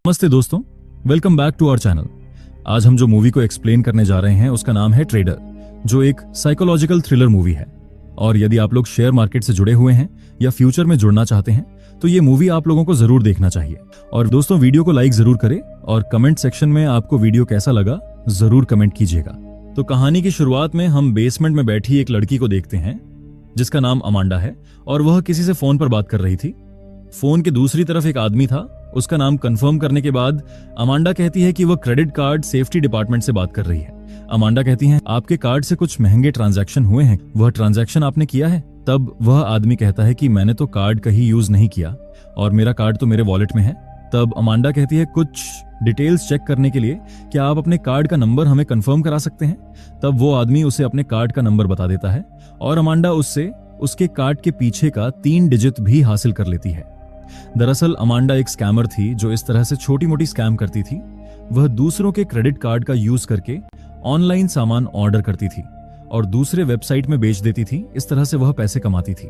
नमस्ते दोस्तों, welcome back to our channel. आज हम जो मूवी को एक्सप्लेन करने जा रहे हैं उसका नाम है ट्रेडर, जो एक साइकोलॉजिकल थ्रिलर मूवी है। और यदि आप लोग शेयर मार्केट से जुड़े हुए हैं या फ्यूचर में जुड़ना चाहते हैं तो ये मूवी आप लोगों को जरूर देखना चाहिए। और दोस्तों, वीडियो को लाइक जरूर करें और कमेंट सेक्शन में आपको वीडियो कैसा लगा जरूर कमेंट कीजिएगा। तो कहानी की शुरुआत में हम बेसमेंट में बैठी एक लड़की को देखते हैं जिसका नाम अमांडा है और वह किसी से फोन पर बात कर रही थी। फोन के दूसरी तरफ एक आदमी था। उसका नाम कंफर्म करने के बाद अमांडा कहती है कि वह क्रेडिट कार्ड सेफ्टी डिपार्टमेंट से बात कर रही है। अमांडा कहती है, आपके कार्ड से कुछ महंगे ट्रांजैक्शन हुए हैं, वह ट्रांजैक्शन आपने किया है? तब वह आदमी कहता है कि मैंने तो कार्ड कहीं यूज नहीं किया और मेरा कार्ड तो मेरे वॉलेट में है। तब अमांडा कहती है, कुछ डिटेल्स चेक करने के लिए क्या आप अपने कार्ड का नंबर हमें कंफर्म करा सकते हैं? तब वो आदमी उसे अपने कार्ड का नंबर बता देता है और अमांडा उससे उसके कार्ड के पीछे का 3 डिजिट भी हासिल कर लेती है। दरअसल अमांडा एक स्कैमर थी जो इस तरह से छोटी मोटी स्कैम करती थी। वह दूसरों के क्रेडिट कार्ड का यूज करके ऑनलाइन सामान ऑर्डर करती थी और दूसरे वेबसाइट में बेच देती थी। इस तरह से वह पैसे कमाती थी।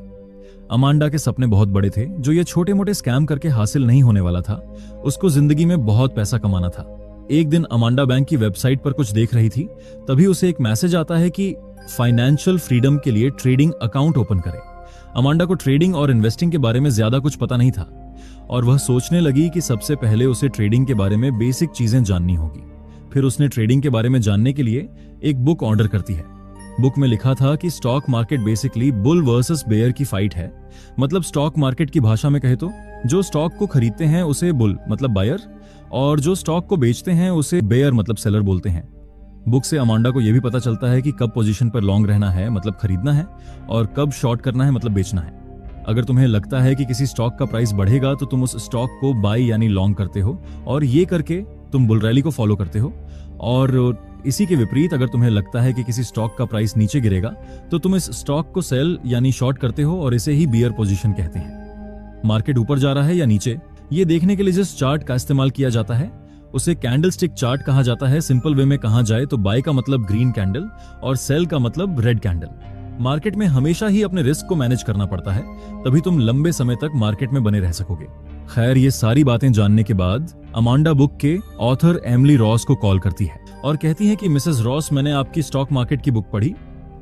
अमांडा के सपने बहुत बड़े थे। जो ये छोटे मोटे स्कैम करके हासिल नहीं होने वाला था, उसको जिंदगी में बहुत पैसा कमाना था। एक दिन अमांडा बैंक की वेबसाइट पर कुछ देख रही थी, तभी उसे एक मैसेज आता है कि फाइनेंशियल फ्रीडम के लिए ट्रेडिंग अकाउंट ओपन करें। अमांडा को ट्रेडिंग और इन्वेस्टिंग के बारे में ज्यादा कुछ पता नहीं था और वह सोचने लगी कि सबसे पहले उसे ट्रेडिंग के बारे में बेसिक चीजें जाननी होगी। फिर उसने ट्रेडिंग के बारे में जानने के लिए एक बुक ऑर्डर करती है। बुक में लिखा था कि stock market basically bull versus bear की फाइट है। मतलब स्टॉक मार्केट की भाषा में कहे तो जो स्टॉक को खरीदते हैं उसे बुल मतलब बायर और जो स्टॉक को बेचते हैं उसे बेयर मतलब सेलर बोलते हैं। बुक से अमांडा को यह भी पता चलता है कि कब पोजीशन पर लॉन्ग रहना है मतलब खरीदना है और कब शॉर्ट करना है मतलब बेचना है। अगर तुम्हें लगता है कि किसी स्टॉक का प्राइस बढ़ेगा तो तुम उस स्टॉक को बाय यानी लॉन्ग करते हो और ये करके तुम बुल रैली को फॉलो करते हो। और इसी के विपरीत अगर तुम्हें लगता है कि किसी स्टॉक का प्राइस नीचे गिरेगा तो तुम इस स्टॉक को सेल यानी शॉर्ट करते हो और इसे ही बियर पोजीशन कहते हैं। मार्केट ऊपर जा रहा है या नीचे, ये देखने के लिए जिस चार्ट का इस्तेमाल किया जाता है उसे कैंडलस्टिक चार्ट कहा जाता है। सिंपल वे में कहा जाए तो बाय का मतलब ग्रीन कैंडल और सेल का मतलब रेड कैंडल। मार्केट में हमेशा ही अपने रिस्क को मैनेज करना पड़ता है, तभी तुम लंबे समय तक मार्केट में बने रह सकोगे। खैर, ये सारी बातें जानने के बाद अमांडा बुक के ऑथर एमिली रॉस को कॉल करती है और कहती है कि मिसेस रॉस, मैंने आपकी स्टॉक मार्केट की बुक पढ़ी।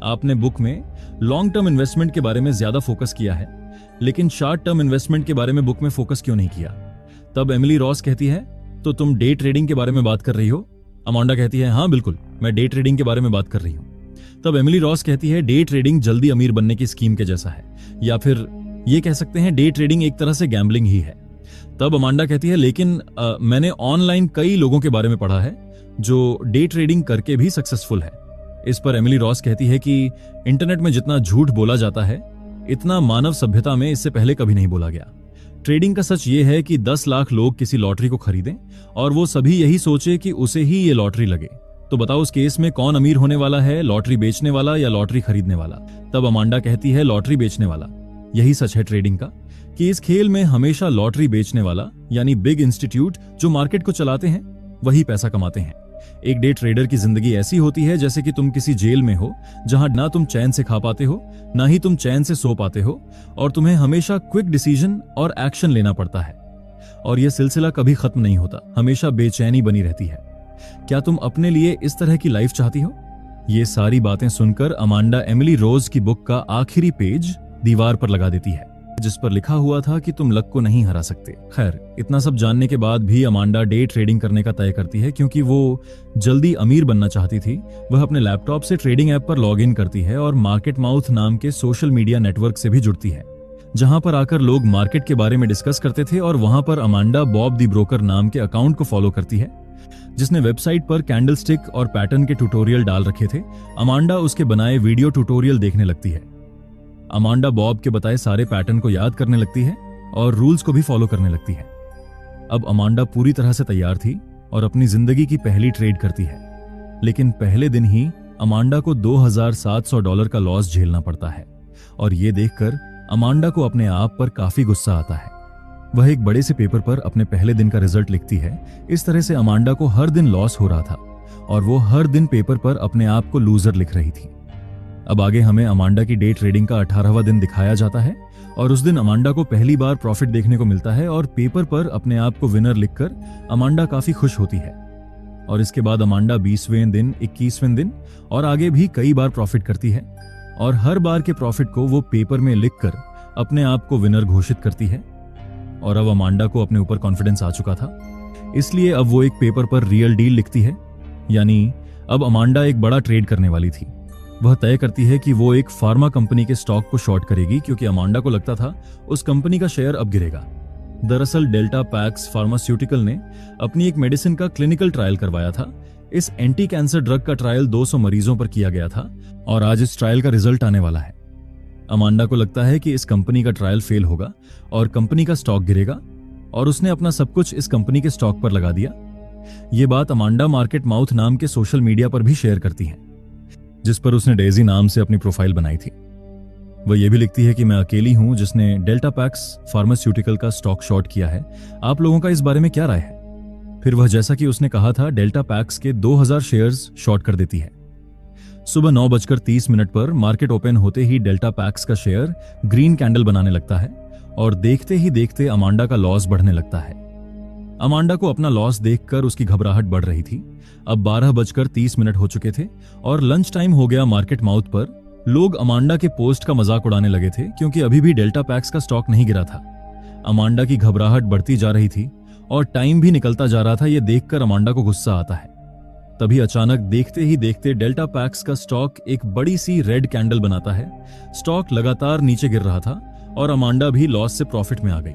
आपने बुक में लॉन्ग टर्म इन्वेस्टमेंट के बारे में ज्यादा फोकस किया है, लेकिन शॉर्ट टर्म इन्वेस्टमेंट के बारे में बुक में फोकस क्यों नहीं किया? तब एमिली रॉस कहती है, तो तुम डे ट्रेडिंग के बारे में बात कर रही हो? अमांडा कहती है, हाँ बिल्कुल, मैं डे ट्रेडिंग के बारे में बात कर रही हूँ। तब एमिली रॉस कहती है, डे ट्रेडिंग जल्दी अमीर बनने की स्कीम के जैसा है, या फिर ये कह सकते हैं डे ट्रेडिंग एक तरह से गैम्बलिंग ही है। तब अमांडा कहती है, लेकिन मैंने ऑनलाइन कई लोगों के बारे में पढ़ा है जो डे ट्रेडिंग करके भी सक्सेसफुल है। इस पर एमिली रॉस कहती है कि इंटरनेट में जितना झूठ बोला जाता है इतना मानव सभ्यता में इससे पहले कभी नहीं बोला गया। ट्रेडिंग का सच ये है कि 10 लाख लोग किसी लॉटरी को खरीदें और वो सभी यही सोचे कि उसे ही ये लॉटरी लगे। तो बताओ उस केस में कौन अमीर होने वाला है, लॉटरी बेचने वाला या लॉटरी खरीदने वाला? तब अमांडा कहती है, लॉटरी बेचने वाला। यही सच है ट्रेडिंग का कि इस खेल में हमेशा लॉटरी बेचने वाला यानी बिग इंस्टीट्यूट जो मार्केट को चलाते हैं वही पैसा कमाते हैं। एक डे ट्रेडर की जिंदगी ऐसी होती है जैसे कि तुम किसी जेल में हो जहां ना तुम चैन से खा पाते हो ना ही तुम चैन से सो पाते हो और तुम्हें हमेशा क्विक डिसीजन और एक्शन लेना पड़ता है। और यह सिलसिला कभी खत्म नहीं होता, हमेशा बेचैनी बनी रहती है। क्या तुम अपने लिए इस तरह की लाइफ चाहती हो? ये सारी बातें सुनकर अमांडा एमिली रोज की बुक का आखिरी पेज दीवार पर लगा देती है जिस पर लिखा हुआ था कि तुम लक को नहीं हरा सकते। खैर, इतना सब जानने के बाद भी अमांडा डे ट्रेडिंग करने का तय करती है क्योंकि वो जल्दी अमीर बनना चाहती थी। वह अपने लैपटॉप से ट्रेडिंग ऐप पर लॉग इन करती है और मार्केट माउथ नाम के सोशल मीडिया नेटवर्क से भी जुड़ती है जहां पर आकर लोग मार्केट के बारे में डिस्कस करते थे। और वहां पर अमांडा बॉब द ब्रोकर नाम के अकाउंट को फॉलो करती है जिसने वेबसाइट पर कैंडलस्टिक और पैटर्न के ट्यूटोरियल डाल रखे थे। अमांडा उसके बनाए वीडियो ट्यूटोरियल देखने लगती है। अमांडा बॉब के बताए सारे पैटर्न को याद करने लगती है और रूल्स को भी फॉलो करने लगती है। अब अमांडा पूरी तरह से तैयार थी और अपनी जिंदगी की पहली ट्रेड करती है। लेकिन पहले दिन ही अमांडा को $2,700 का लॉस झेलना पड़ता है और ये देखकर अमांडा को अपने आप पर काफी गुस्सा आता है। वह एक बड़े से पेपर पर अपने पहले दिन का रिजल्ट लिखती है। इस तरह से अमांडा को हर दिन लॉस हो रहा था और वो हर दिन पेपर पर अपने आप को लूजर लिख रही थी। अब आगे हमें अमांडा की डे ट्रेडिंग का 18वां दिन दिखाया जाता है और उस दिन अमांडा को पहली बार प्रॉफिट देखने को मिलता है और पेपर पर अपने आप को विनर लिखकर अमांडा काफी खुश होती है। और इसके बाद अमांडा 20वें दिन, 21वें दिन और आगे भी कई बार प्रॉफिट करती है और हर बार के प्रॉफिट को वो पेपर में लिखकर अपने आप को विनर घोषित करती है। और अब अमांडा को अपने ऊपर कॉन्फिडेंस आ चुका था, इसलिए अब वो एक पेपर पर रियल डील लिखती है। यानी अब अमांडा एक बड़ा ट्रेड करने वाली थी। वह तय करती है कि वो एक फार्मा कंपनी के स्टॉक को शॉर्ट करेगी, क्योंकि अमांडा को लगता था उस कंपनी का शेयर अब गिरेगा। दरअसल डेल्टा पैक्स फार्मास्यूटिकल ने अपनी एक मेडिसिन का क्लिनिकल ट्रायल करवाया था। इस एंटी कैंसर ड्रग का ट्रायल 200 मरीजों पर किया गया था और आज इस ट्रायल का रिजल्ट आने वाला है। अमांडा को लगता है कि इस कंपनी का ट्रायल फेल होगा और कंपनी का स्टॉक गिरेगा और उसने अपना सब कुछ इस कंपनी के स्टॉक पर लगा दिया। ये बात अमांडा मार्केट माउथ नाम के सोशल मीडिया पर भी शेयर करती है, जिस पर उसने डेजी नाम से अपनी प्रोफाइल बनाई थी। वह यह भी लिखती है कि मैं अकेली हूं जिसने डेल्टा पैक्स फार्मास्यूटिकल का स्टॉक शॉर्ट किया है। आप लोगों का इस बारे में क्या राय है? फिर वह, जैसा कि उसने कहा था, डेल्टा पैक्स के 2000 शेयर्स शॉर्ट कर देती है। सुबह 9:30 पर मार्केट ओपन होते ही डेल्टा पैक्स का शेयर ग्रीन कैंडल बनाने लगता है और देखते ही देखते अमांडा का लॉस बढ़ने लगता है। अमांडा को अपना लॉस देखकर उसकी घबराहट बढ़ रही थी। अब 12:30 हो चुके थे और लंच टाइम हो गया। मार्केट माउथ पर लोग अमांडा के पोस्ट का मजाक उड़ाने लगे थे, क्योंकि अभी भी डेल्टा पैक्स का स्टॉक नहीं गिरा था। अमांडा की घबराहट बढ़ती जा रही थी और टाइम भी निकलता जा रहा था। यह देखकर अमांडा को गुस्सा आता है। तभी अचानक देखते ही देखते डेल्टा पैक्स का स्टॉक एक बड़ी सी रेड कैंडल बनाता है। स्टॉक लगातार नीचे गिर रहा था और अमांडा भी लॉस से प्रॉफिट में आ गई।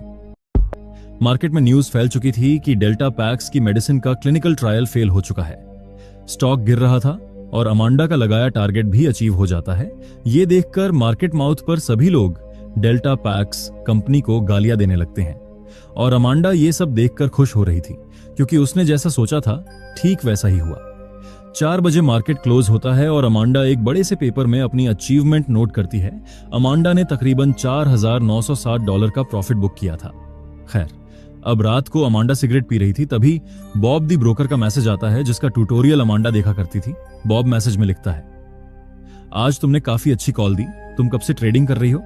मार्केट में न्यूज फैल चुकी थी कि डेल्टा पैक्स की मेडिसिन का क्लिनिकल ट्रायल फेल हो चुका है। स्टॉक गिर रहा था और अमांडा का लगाया टारगेट भी अचीव हो जाता है। ये देखकर मार्केट माउथ पर सभी लोग डेल्टा पैक्स कंपनी को गालियां देने लगते हैं और अमांडा ये सब देखकर खुश हो रही थी, क्योंकि उसने जैसा सोचा था ठीक वैसा ही हुआ। 4 बजे मार्केट क्लोज होता है और अमांडा एक बड़े से पेपर में अपनी अचीवमेंट नोट करती है। अमांडा ने तकरीबन $4960 का प्रॉफिट बुक किया था। खैर, अब रात को अमांडा सिगरेट पी रही थी, तभी बॉब दी ब्रोकर का मैसेज आता है, जिसका ट्यूटोरियल अमांडा देखा करती थी। बॉब मैसेज में लिखता है, आज तुमने काफी अच्छी कॉल दी, तुम कब से ट्रेडिंग कर रही हो?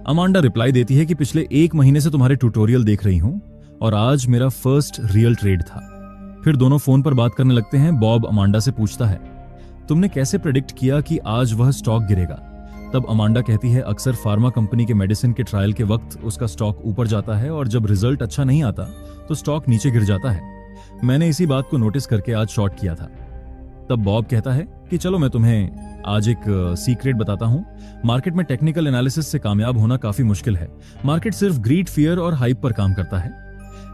अमांडा रिप्लाई देती है कि पिछले 1 महीने से तुम्हारे ट्यूटोरियल देख रही हूं और आज मेरा फर्स्ट रियल ट्रेड था। फिर दोनों फोन पर बात करने लगते हैं। बॉब अमांडा से पूछता है, तुमने कैसे प्रेडिक्ट किया कि आज वह स्टॉक गिरेगा? तब अमांडा कहती है, अक्सर फार्मा कंपनी के मेडिसिन के ट्रायल के वक्त उसका स्टॉक ऊपर जाता है और जब रिजल्ट अच्छा नहीं आता तो स्टॉक नीचे गिर जाता है। मैंने इसी बात को नोटिस करके आज शॉर्ट किया था। तब बॉब कहता है कि चलो मैं तुम्हें आज एक सीक्रेट बताता हूं। मार्केट में टेक्निकल एनालिसिस से कामयाब होना काफी मुश्किल है। मार्केट सिर्फ ग्रीड, फियर और हाइप पर काम करता है।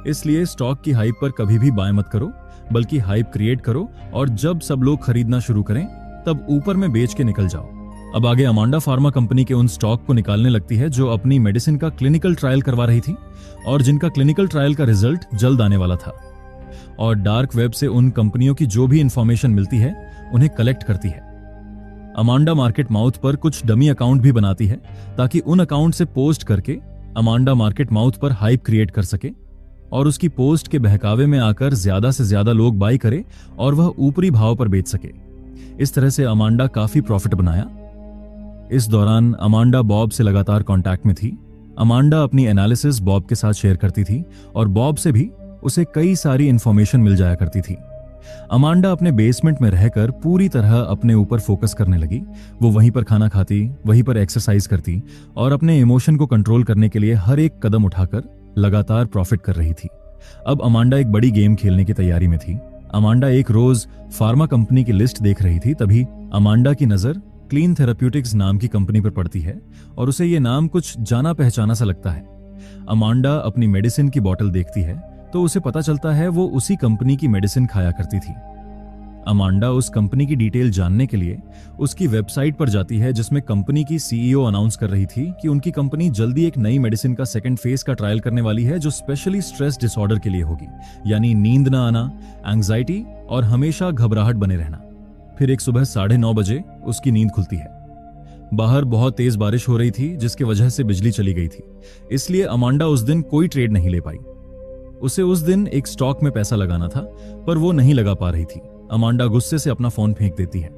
इसलिए स्टॉक की हाइप पर कभी भी बाय मत करो, बल्कि हाइप क्रिएट करो और जब सब लोग खरीदना शुरू करें तब ऊपर में बेच के निकल जाओ। अब आगे अमांडा फार्मा कंपनी के उन स्टॉक को निकालने लगती है जो अपनी मेडिसिन का क्लिनिकल ट्रायल करवा रही थी और जिनका क्लिनिकल ट्रायल का रिजल्ट जल्द आने वाला था, और डार्क वेब से उन कंपनियों की जो भी इंफॉर्मेशन मिलती है उन्हें कलेक्ट करती है। अमांडा मार्केट माउथ पर कुछ डमी अकाउंट भी बनाती है ताकि उन अकाउंट से पोस्ट करके अमांडा मार्केट माउथ पर हाइप क्रिएट कर सके और उसकी पोस्ट के बहकावे में आकर ज्यादा से ज्यादा लोग बाई करे और वह ऊपरी भाव पर बेच सके। इस तरह से अमांडा काफी प्रॉफिट बनाया। इस दौरान अमांडा बॉब से लगातार कांटेक्ट में थी। अमांडा अपनी एनालिसिस बॉब के साथ शेयर करती थी और बॉब से भी उसे कई सारी इंफॉर्मेशन मिल जाया करती थी। अमांडा अपने बेसमेंट में रहकर पूरी तरह अपने ऊपर फोकस करने लगी। वो वहीं पर खाना खाती, वहीं पर एक्सरसाइज करती और अपने इमोशन को कंट्रोल करने के लिए हर एक कदम उठाकर लगातार प्रॉफिट कर रही थी। अब अमांडा एक बड़ी गेम खेलने की तैयारी में थी। अमांडा एक रोज फार्मा कंपनी की लिस्ट देख रही थी, तभी अमांडा की नजर क्लीन थेराप्यूटिक्स नाम की कंपनी पर पड़ती है और उसे ये नाम कुछ जाना पहचाना सा लगता है। अमांडा अपनी मेडिसिन की बोतल देखती है तो उसे पता चलता है वो उसी कंपनी की मेडिसिन खाया करती थी। अमांडा उस कंपनी की डिटेल जानने के लिए उसकी वेबसाइट पर जाती है, जिसमें कंपनी की सीईओ अनाउंस कर रही थी कि उनकी कंपनी जल्दी एक नई मेडिसिन का सेकंड फेज का ट्रायल करने वाली है जो स्पेशली स्ट्रेस डिसऑर्डर के लिए होगी, यानी नींद ना आना, एंग्जाइटी और हमेशा घबराहट बने रहना। फिर एक सुबह 9:30 बजे उसकी नींद खुलती है। बाहर बहुत तेज बारिश हो रही थी जिसकी वजह से बिजली चली गई थी, इसलिए अमांडा उस दिन कोई ट्रेड नहीं ले पाई। उसे उस दिन एक स्टॉक में पैसा लगाना था पर वो नहीं लगा पा रही थी। अमांडा गुस्से से अपना फोन फेंक देती है।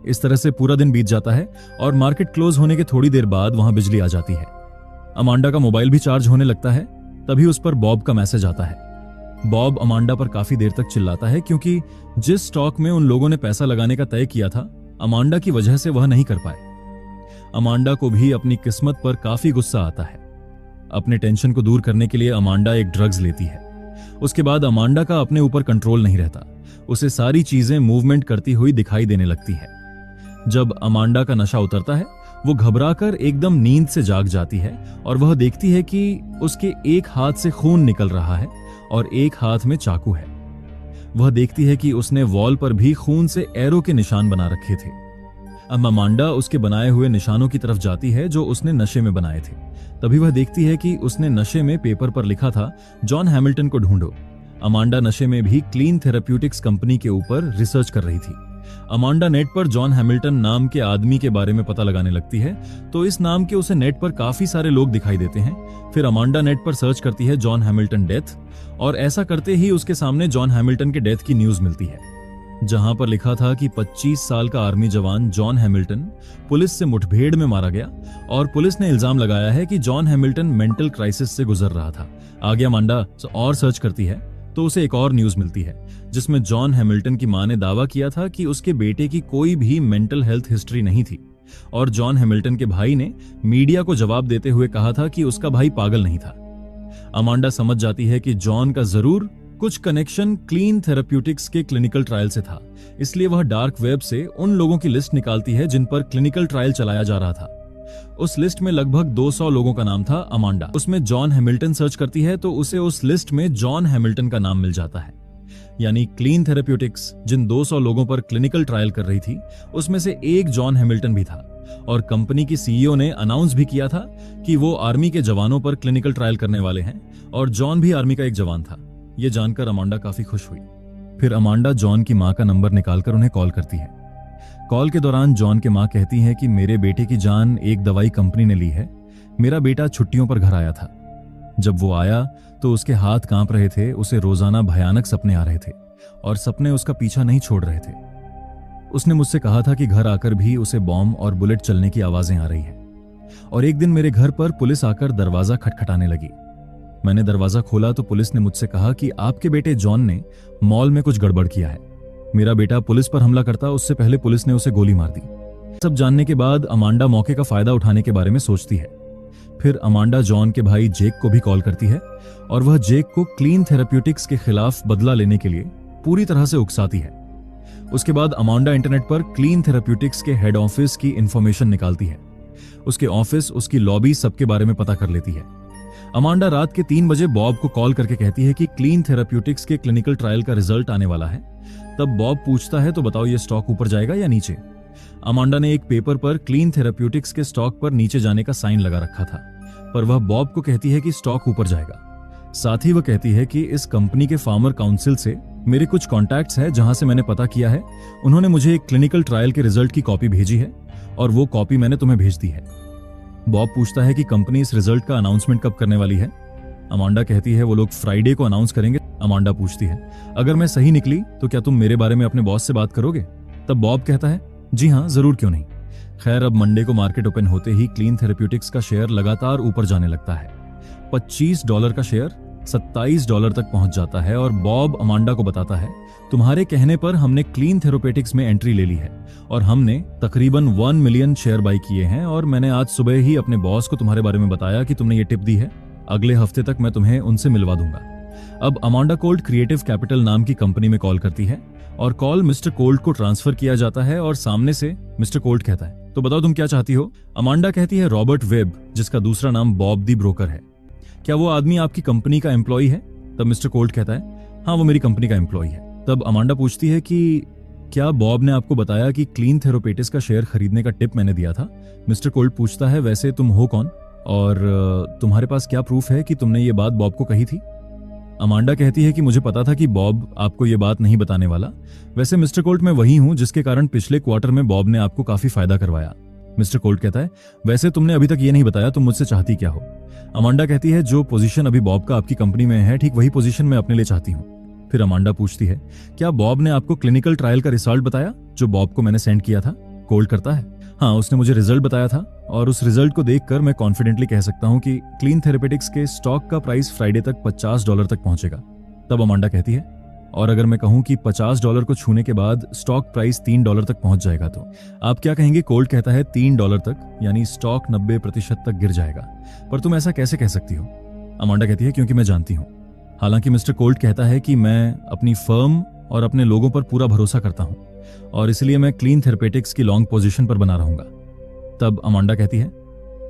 इस तरह से पूरा दिन बीत जाता है और मार्केट क्लोज होने के थोड़ी देर बाद वहां बिजली आ जाती है। अमांडा का मोबाइल भी चार्ज होने लगता है। तभी उस पर बॉब का मैसेज आता है। बॉब अमांडा पर काफी देर तक चिल्लाता है क्योंकि जिस स्टॉक में उन लोगों ने पैसा लगाने का तय किया था, अमांडा की वजह से वह नहीं कर पाए। अमांडा को भी अपनी किस्मत पर काफी गुस्सा आता है। अपने टेंशन को दूर करने के लिए अमांडा एक ड्रग्स लेती है। उसके बाद अमांडा का अपने ऊपर कंट्रोल नहीं रहता। उसे सारी चीजें मूवमेंट करती हुई दिखाई देने लगती है। जब अमांडा का नशा उतरता है, वो घबराकर एकदम नींद से जाग जाती है और वह देखती है कि उसके एक हाथ से खून निकल रहा है और एक हाथ में चाकू है। वह देखती है कि उसने वॉल पर भी खून से एरो के निशान बना रखे थे। अब अमांडा उसके बनाए हुए निशानों की तरफ जाती है जो उसने नशे में बनाए थे। तभी वह देखती है कि उसने नशे में पेपर पर लिखा था, जॉन हैमिल्टन को ढूंढो। अमांडा नशे में भी क्लीन थेराप्यूटिक्स कंपनी के ऊपर रिसर्च कर रही थी। अमांडा नेट पर जॉन हैमिल्टन नाम के आदमी के बारे में पता लगाने लगती है, तो इस नाम के उसे नेट पर काफी सारे लोग दिखाई देते हैं। फिर अमांडा नेट पर सर्च करती है जॉन हैमिल्टन डेथ, और ऐसा करते ही उसके सामने जॉन हैमिल्टन के डेथ की न्यूज मिलती है, जहां पर लिखा था कि 25 साल का आर्मी जवान जॉन हैमिल्टन पुलिस से मुठभेड़ में मारा गया और पुलिस ने इल्जाम लगाया है कि जॉन हैमिल्टन मेंटल क्राइसिस से गुजर रहा था। आगे अमांडा और सर्च करती है तो उसे एक और न्यूज मिलती है जिसमें जॉन हैमिल्टन की मां ने दावा किया था कि उसके बेटे की कोई भी मेंटल हेल्थ हिस्ट्री नहीं थी, और जॉन हैमिल्टन के भाई ने मीडिया को जवाब देते हुए कहा था कि उसका भाई पागल नहीं था। अमांडा समझ जाती है कि जॉन का जरूर कुछ कनेक्शन क्लीन थेराप्यूटिक्स के क्लिनिकल ट्रायल से था, इसलिए वह डार्क वेब से उन लोगों की लिस्ट निकालती है जिन पर क्लिनिकल ट्रायल चलाया जा रहा था। उस लिस्ट में लगभग 200 लोगों का नाम था। अमांडा उसमें जॉन हैमिल्टन सर्च करती है तो उसे उस लिस्ट में जॉन हैमिल्टन का नाम मिल जाता है। यानी क्लीन थेराप्यूटिक्स जिन 200 लोगों पर क्लिनिकल ट्रायल कर रही थी, उसमें से एक जॉन हैमिल्टन भी था, और कंपनी की सीईओ ने अनाउंस भी किया था कि वो आर्मी के जवानों पर क्लिनिकल ट्रायल करने वाले हैं, और जॉन भी आर्मी का एक जवान था। ये जानकर अमांडा काफी खुश हुई। फिर अमांडा जॉन की मां का नंबर निकालकर उन्हें कॉल करती है। कॉल के दौरान जॉन के मां कहती हैं कि मेरे बेटे की जान एक दवाई कंपनी ने ली है। मेरा बेटा छुट्टियों पर घर आया था। जब वो आया तो उसके हाथ कांप रहे थे। उसे रोजाना भयानक सपने आ रहे थे और सपने उसका पीछा नहीं छोड़ रहे थे। उसने मुझसे कहा था कि घर आकर भी उसे बॉम्ब और बुलेट चलने की आवाजें आ रही हैं। और एक दिन मेरे घर पर पुलिस आकर दरवाजा खटखटाने लगी। मैंने दरवाजा खोला तो पुलिस ने मुझसे कहा कि आपके बेटे जॉन ने मॉल में कुछ गड़बड़ किया है। मेरा बेटा पुलिस पर हमला करता उससे पहले पुलिस ने उसे गोली मार दी। सब जानने के बाद अमांडा मौके का फायदा उठाने के बारे में सोचती है। फिर अमांडा जॉन के भाई जेक को भी कॉल करती है और वह जेक को क्लीन थेराप्यूटिक्स के खिलाफ बदला लेने के लिए पूरी तरह से उकसाती है। उसके बाद अमांडा इंटरनेट पर क्लीन थेराप्यूटिक्स के हेड ऑफिस की इंफॉर्मेशन निकालती है। उसके ऑफिस, उसकी लॉबी, सबके बारे में पता कर लेती है। अमांडा रात के 3 बजे बॉब को कॉल करके कहती है कि क्लीन थेराप्यूटिक्स के क्लिनिकल ट्रायल का रिजल्ट आने वाला है। तब बॉब पूछता है, तो बताओ ये स्टॉक ऊपर जाएगा या नीचे? अमांडा ने एक पेपर पर क्लीन थेराप्यूटिक्स के स्टॉक पर नीचे जाने का साइन लगा रखा था, पर वह बॉब को कहती है कि स्टॉक ऊपर जाएगा। साथ ही वह कहती है कि इस कंपनी के फार्मर काउंसिल से मेरे कुछ कॉन्टैक्ट्स हैं जहां से मैंने पता किया है। उन्होंने मुझे एक क्लिनिकल ट्रायल के रिजल्ट की कॉपी भेजी है और वो कॉपी मैंने तुम्हें भेज दी है। बॉब पूछता है कि कंपनी इस रिजल्ट का अनाउंसमेंट कब करने वाली है? अमांडा कहती है वो लोग फ्राइडे को अनाउंस करेंगे। अमांडा पूछती है, अगर मैं सही निकली तो क्या तुम मेरे बारे में अपने बॉस से बात करोगे? तब बॉब कहता है, जी हाँ, जरूर, क्यों नहीं। खैर, अब मंडे को मार्केट ओपन होते ही क्लीन थेराप्यूटिक्स का शेयर लगातार ऊपर जाने लगता है। $25 का शेयर $27 तक पहुंच जाता है और बॉब अमांडा को बताता है, तुम्हारे कहने पर हमने क्लीन थेराप्यूटिक्स में एंट्री ले ली है और हमने तकरीबन 1 मिलियन शेयर बाई किए हैं, और मैंने आज सुबह ही अपने बॉस को तुम्हारे बारे में बताया कि तुमने ये टिप दी है। अगले हफ्ते तक मैं तुम्हें उनसे मिलवा दूंगा। अब अमांडा कोल्ड क्रिएटिव कैपिटल नाम की कंपनी में कॉल करती है और कॉल मिस्टर कोल्ड को ट्रांसफर किया जाता है और सामने से मिस्टर कोल्ड कहता है, तो बताओ तुम क्या चाहती हो? अमांडा कहती है, रॉबर्ट वेब, जिसका दूसरा नाम बॉब दी ब्रोकर है, क्या वो आदमी आपकी कंपनी का एम्प्लॉय है? तब मिस्टर कोल्ड कहता है, हाँ, वो मेरी कंपनी का एम्प्लॉय है। तब अमांडा पूछती है कि क्या बॉब ने आपको बताया कि क्लीन थेराप्यूटिक्स का शेयर खरीदने का टिप मैंने दिया था? मिस्टर कोल्ड पूछता है, वैसे तुम हो कौन और तुम्हारे पास क्या प्रूफ है कि तुमने ये बात बॉब को कही थी? अमांडा कहती है कि मुझे पता था कि बॉब आपको ये बात नहीं बताने वाला। वैसे मिस्टर कोल्ड, मैं वही हूं जिसके कारण पिछले क्वार्टर में बॉब ने आपको काफी फायदा करवाया। मिस्टर कोल्ड कहता है, वैसे तुमने अभी तक ये नहीं बताया तुम मुझसे चाहती क्या हो? अमांडा कहती है, जो पोजीशन अभी बॉब का आपकी कंपनी में है, ठीक वही पोजीशन मैं अपने लिए चाहती हूँ। फिर अमांडा पूछती है, क्या बॉब ने आपको क्लिनिकल ट्रायल का रिजल्ट बताया जो बॉब को मैंने सेंड किया था? कोल्ड करता है, हाँ, उसने मुझे रिजल्ट बताया था और उस रिजल्ट को देखकर मैं कॉन्फिडेंटली कह सकता हूँ कि क्लीन थेरेपेटिक्स के स्टॉक का प्राइस फ्राइडे तक $50 तक पहुंचेगा। तब अमांडा कहती है, और अगर मैं कहूं कि $50 को छूने के बाद स्टॉक प्राइस $3 तक पहुंच जाएगा तो आप क्या कहेंगे? कोल्ट कहता है $3 तक, यानी स्टॉक 90% तक गिर जाएगा। पर तुम ऐसा कैसे कह सकती हो? अमांडा कहती है, क्योंकि मैं जानती हूं। हालांकि मिस्टर कोल्ट कहता है कि मैं अपनी फर्म और अपने लोगों पर पूरा भरोसा करता हूं और इसलिए मैं क्लीन थेरेपेटिक्स की लॉन्ग पोजीशन पर बना रहूंगा। तब अमांडा कहती है,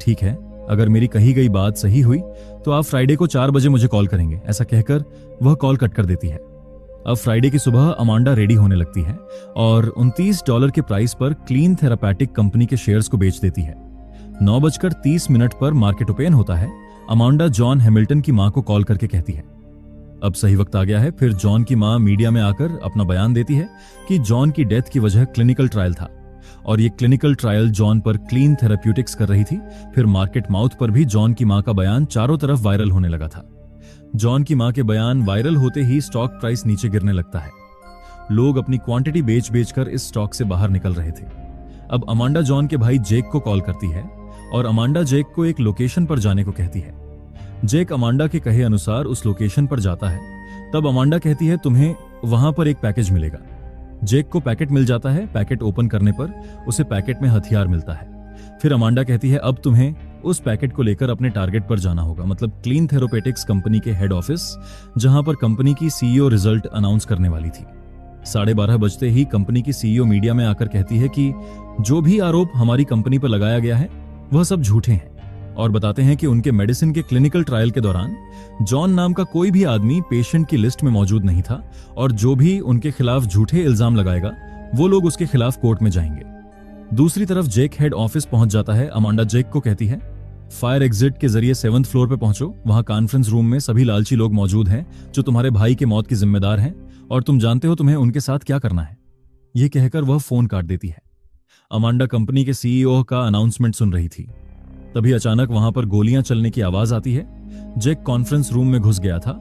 ठीक है, अगर मेरी कही गई बात सही हुई तो आप फ्राइडे को 4 बजे मुझे कॉल करेंगे। ऐसा कहकर वह कॉल कट कर देती है। अब फ्राइडे की सुबह अमांडा रेडी होने लगती है और $29 के प्राइस पर क्लीन थेरापेटिक कंपनी के शेयर्स को बेच देती है। 9:30 पर मार्केट ओपन होता है। अमांडा जॉन हैमिल्टन की मां को कॉल करके कहती है, अब सही वक्त आ गया है। फिर जॉन की मां मीडिया में आकर अपना बयान देती है कि जॉन की डेथ की वजह क्लिनिकल ट्रायल था और ये क्लिनिकल ट्रायल जॉन पर क्लीन थेराप्यूटिक्स कर रही थी। फिर मार्केट माउथ पर भी जॉन की मां का बयान चारों तरफ वायरल होने लगा था। जॉन की मां के बयान वायरल होते ही स्टॉक प्राइस नीचे गिरने लगता है। लोग अपनी क्वांटिटी बेच बेचकर इस स्टॉक से बाहर निकल रहे थे। अब अमांडा जॉन के भाई जेक को कॉल करती है और अमांडा जेक को एक लोकेशन पर जाने को कहती है। जेक अमांडा के कहे अनुसार उस लोकेशन पर जाता है। तब अमांडा कहती है, तुम्हें वहां पर एक पैकेज मिलेगा। जेक को पैकेट मिल जाता है। पैकेट ओपन करने पर उसे पैकेट में हथियार मिलता है। फिर अमांडा कहती है, अब तुम्हें उस पैकेट को लेकर अपने टारगेट पर जाना होगा, मतलब क्लीन थेरापेटिक्स कंपनी के हेड ऑफिस, जहां पर कंपनी की सीईओ रिजल्ट अनाउंस करने वाली थी। 12:30 बजते ही कंपनी की सीईओ मीडिया में आकर कहती है कि जो भी आरोप हमारी कंपनी पर लगाया गया है वह सब झूठे हैं और बताते हैं कि उनके मेडिसिन के क्लिनिकल ट्रायल के दौरान जॉन नाम का कोई भी आदमी पेशेंट की लिस्ट में मौजूद नहीं था और जो भी उनके खिलाफ झूठे इल्जाम लगाएगा वो लोग उसके खिलाफ कोर्ट में जाएंगे। दूसरी तरफ जेक हेड ऑफिस पहुंच जाता है। अमांडा जेक को कहती है, फायर एग्जिट के जरिए 7th फ्लोर पे पहुंचो। वहां कॉन्फ्रेंस रूम में सभी लालची लोग मौजूद हैं जो तुम्हारे भाई के मौत के जिम्मेदार हैं और तुम जानते हो तुम्हें उनके साथ क्या करना है। यह कहकर वह फोन काट देती है। अमांडा कंपनी के सीईओ का अनाउंसमेंट सुन रही थी। तभी अचानक वहां पर गोलियां चलने की आवाज आती है। जेक कॉन्फ्रेंस रूम में घुस गया था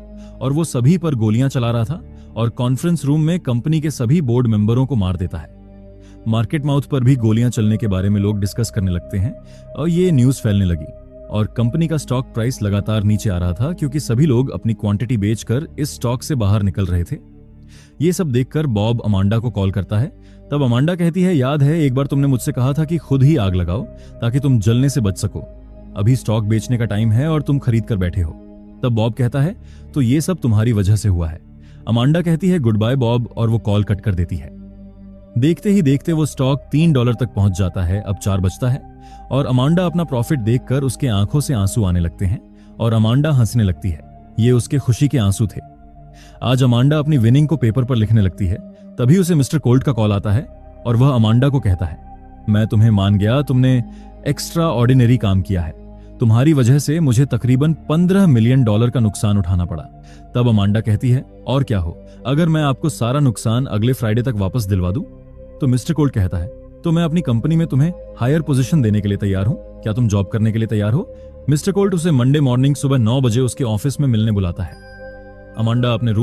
और वो सभी पर गोलियां चला रहा था और कॉन्फ्रेंस रूम में कंपनी के सभी बोर्ड मेंबरों को मार देता है। मार्केट माउथ पर भी गोलियां चलने के बारे में लोग डिस्कस करने लगते हैं और ये न्यूज फैलने लगी और कंपनी का स्टॉक प्राइस लगातार नीचे आ रहा था क्योंकि सभी लोग अपनी क्वांटिटी बेचकर इस स्टॉक से बाहर निकल रहे थे। ये सब देखकर बॉब अमांडा को कॉल करता है। तब अमांडा कहती है, याद है एक बार तुमने मुझसे कहा था कि खुद ही आग लगाओ ताकि तुम जलने से बच सको। अभी स्टॉक बेचने का टाइम है और तुम खरीद कर बैठे हो। तब बॉब कहता है, तो ये सब तुम्हारी वजह से हुआ है। अमांडा कहती है, गुड बाय बॉब, और वो कॉल कट कर देती है। देखते ही देखते वो स्टॉक $3 तक पहुंच जाता है। अब 4 बजता है और अमांडा अपना प्रॉफिट देखकर उसके आंखों से आंसू आने लगते हैं और अमांडा हंसने लगती है। ये उसके खुशी के आंसू थे। आज अमांडा अपनी विनिंग को पेपर पर लिखने लगती है। तभी उसे मिस्टर कोल्ट का कॉल आता है और वह अमांडा को कहता है, मैं तुम्हें मान गया, तुमने एक्स्ट्रा ऑर्डिनरी काम किया है। तुम्हारी वजह से मुझे तकरीबन $15 मिलियन का नुकसान उठाना पड़ा। तब अमांडा कहती है, और क्या हो, अगर मैं आपको सारा नुकसान अगले फ्राइडे तक वापस दिलवा दूं? तो मिस्टर कोल्ट कहता है, तो मैं अपनी कंपनी में तुम्हें हायर पोजीशन देने के लिए तैयार हूं। क्या तुम जॉब करने के लिए तैयार हो? मिस्टर कोल्ट उसे मंडे मॉर्निंग सुबह 9 बजे उसके ऑफिस में मिलने बुलाता है। अमांडा अपने रूम